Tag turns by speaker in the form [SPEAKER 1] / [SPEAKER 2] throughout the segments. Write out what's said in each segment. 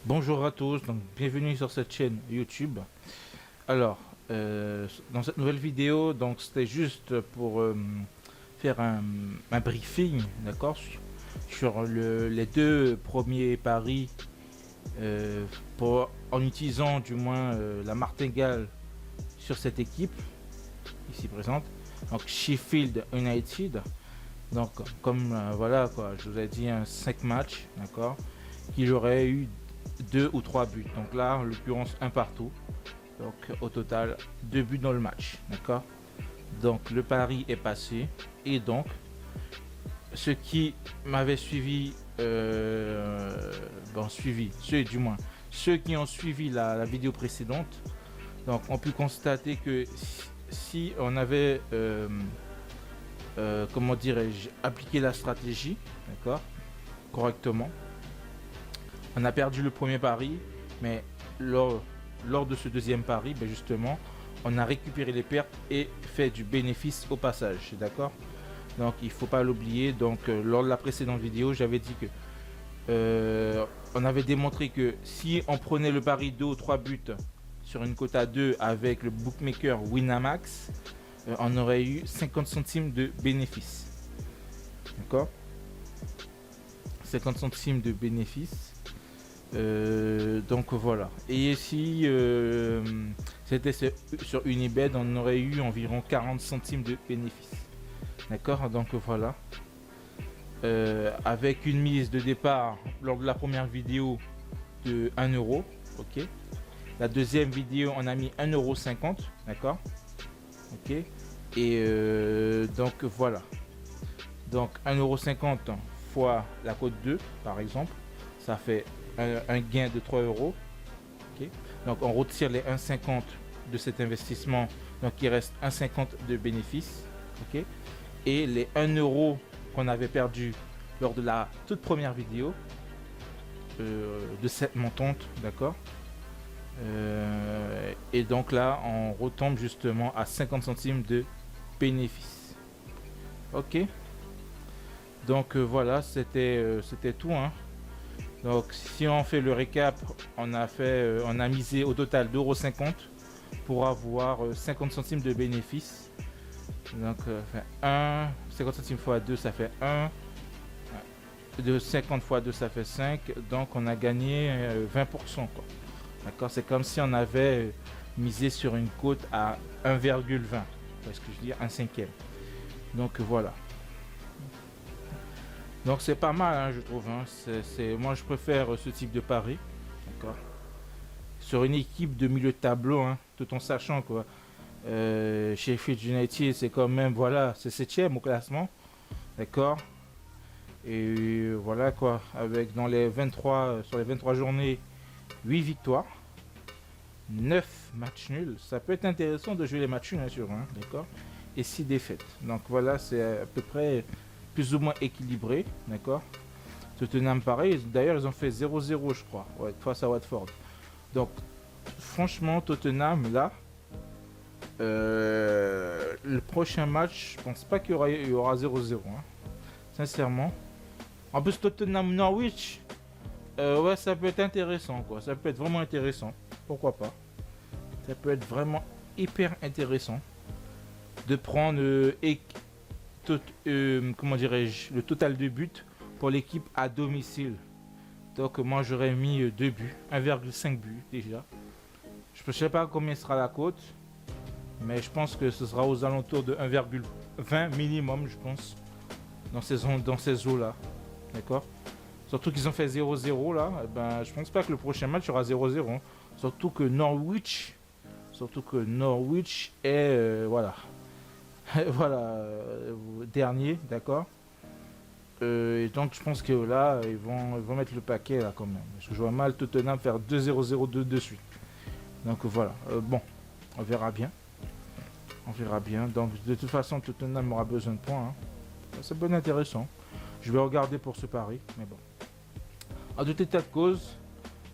[SPEAKER 1] Bonjour à tous, donc bienvenue sur cette chaîne YouTube. Alors, dans cette nouvelle vidéo, donc c'était juste pour faire un briefing, d'accord, sur les deux premiers paris en utilisant du moins la martingale sur cette équipe ici présente, donc Sheffield United. Donc, comme voilà quoi, je vous ai dit un 5 matchs, d'accord, qu'il aurait eu 2 ou 3 buts. Donc là, en l'occurrence, un partout. Donc au total, 2 buts dans le match. D'accord. Donc le pari est passé. Et donc, ceux qui m'avaient suivi, ceux du moins, ceux qui ont suivi la vidéo précédente, donc ont pu constater que si on avait, comment dirais-je, appliqué la stratégie, d'accord, correctement, on a perdu le premier pari, mais lors de ce deuxième pari, ben justement, on a récupéré les pertes et fait du bénéfice au passage, d'accord. Donc il faut pas l'oublier. Donc lors de la précédente vidéo, j'avais dit que on avait démontré que si on prenait le pari 2 ou 3 buts sur une cote à 2 avec le bookmaker Winamax, on aurait eu 50 centimes de bénéfice, d'accord. 50 centimes de bénéfice. Donc voilà. Et si c'était sur Unibet, on aurait eu environ 40 centimes de bénéfice. D'accord. Donc voilà. Avec une mise de départ lors de la première vidéo de 1 euro. Ok. La deuxième vidéo, on a mis 1,50 €. D'accord. Ok. Et donc voilà. Donc 1,50 € fois la cote 2, par exemple, ça fait un gain de 3 euros. Okay. Donc on retire les 1,50 de cet investissement, donc il reste 1,50 de bénéfice. Okay. Et les 1 euro qu'on avait perdu lors de la toute première vidéo de cette montante, d'accord. Et donc là on retombe justement à 50 centimes de bénéfice. Ok. Donc voilà, c'était tout, hein. Donc si on fait le récap, on a misé au total 2,50 € pour avoir 50 centimes de bénéfice. Donc 50 centimes fois 2 ça fait 1, de 50 fois 2 ça fait 5, donc on a gagné 20%, quoi. D'accord, c'est comme si on avait misé sur une cote à 1,20, parce que je dis un cinquième. Donc voilà. Donc c'est pas mal, hein, je trouve, hein. Moi je préfère ce type de pari, d'accord, sur une équipe de milieu de tableau, hein, tout en sachant quoi. Sheffield United, c'est quand même, voilà, c'est 7ème au classement, d'accord. Et voilà quoi, avec dans les 23, sur les 23 journées, 8 victoires, 9 matchs nuls. Ça peut être intéressant de jouer les matchs nuls, hein, sur un, d'accord. Et 6 défaites. Donc voilà, c'est à peu près plus ou moins équilibré, d'accord. Tottenham pareil, d'ailleurs ils ont fait 0-0 je crois, ouais, face à Watford. Donc franchement Tottenham là, le prochain match, je pense pas qu'il y aura 0-0, hein, sincèrement. En plus Tottenham Norwich, ouais ça peut être intéressant quoi, ça peut être vraiment intéressant, pourquoi pas. Ça peut être vraiment hyper intéressant de prendre comment dirais-je, le total de buts pour l'équipe à domicile. Donc moi j'aurais mis 2 buts, 1,5 buts déjà. Je ne sais pas combien sera la cote, mais je pense que ce sera aux alentours de 1,20 minimum, je pense, dans ces eaux-là. D'accord. Surtout qu'ils ont fait 0-0 là, eh ben, je pense pas que le prochain match sera 0-0. Hein. Surtout que Norwich est, voilà, voilà, dernier, d'accord. Et donc je pense que là, ils vont mettre le paquet là quand même. Parce que je vois mal Tottenham faire 2-0-0 de suite. Donc voilà, bon, on verra bien. On verra bien. Donc de toute façon, Tottenham aura besoin de points, hein. Ça peut être intéressant. Je vais regarder pour ce pari, mais bon. En tout état de cause,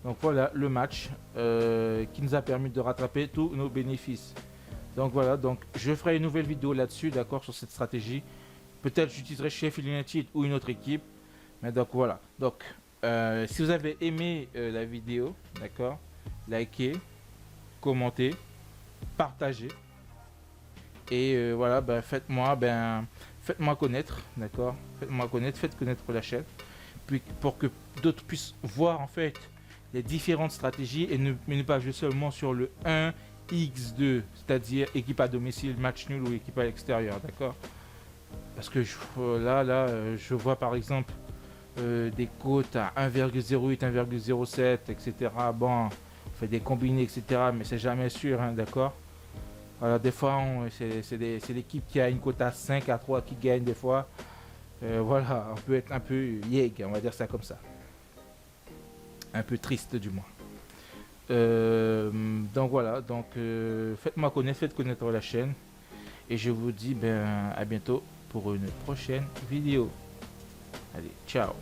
[SPEAKER 1] donc voilà le match qui nous a permis de rattraper tous nos bénéfices. Donc voilà, donc je ferai une nouvelle vidéo là-dessus, d'accord, sur cette stratégie. Peut-être j'utiliserai Sheffield United ou une autre équipe. Mais donc voilà. Donc Si vous avez aimé la vidéo, d'accord, likez, commentez, partagez. Et voilà, faites-moi connaître, d'accord. Faites-moi connaître, faites connaître la chaîne. Puis pour que d'autres puissent voir en fait les différentes stratégies mais ne pas jouer seulement sur le 1x2, c'est-à-dire équipe à domicile, match nul ou équipe à l'extérieur, d'accord. Parce que je vois par exemple des cotes à 1,08, 1,07, etc. Bon, on fait des combinés, etc. Mais c'est jamais sûr, hein, d'accord. Voilà, des fois, c'est l'équipe qui a une cote à 5 à 3 qui gagne des fois. Voilà, on peut être un peu yeg, on va dire ça comme ça. Un peu triste du moins. Donc voilà, faites-moi connaître, faites connaître la chaîne. Et je vous dis à bientôt pour une prochaine vidéo. Allez, ciao.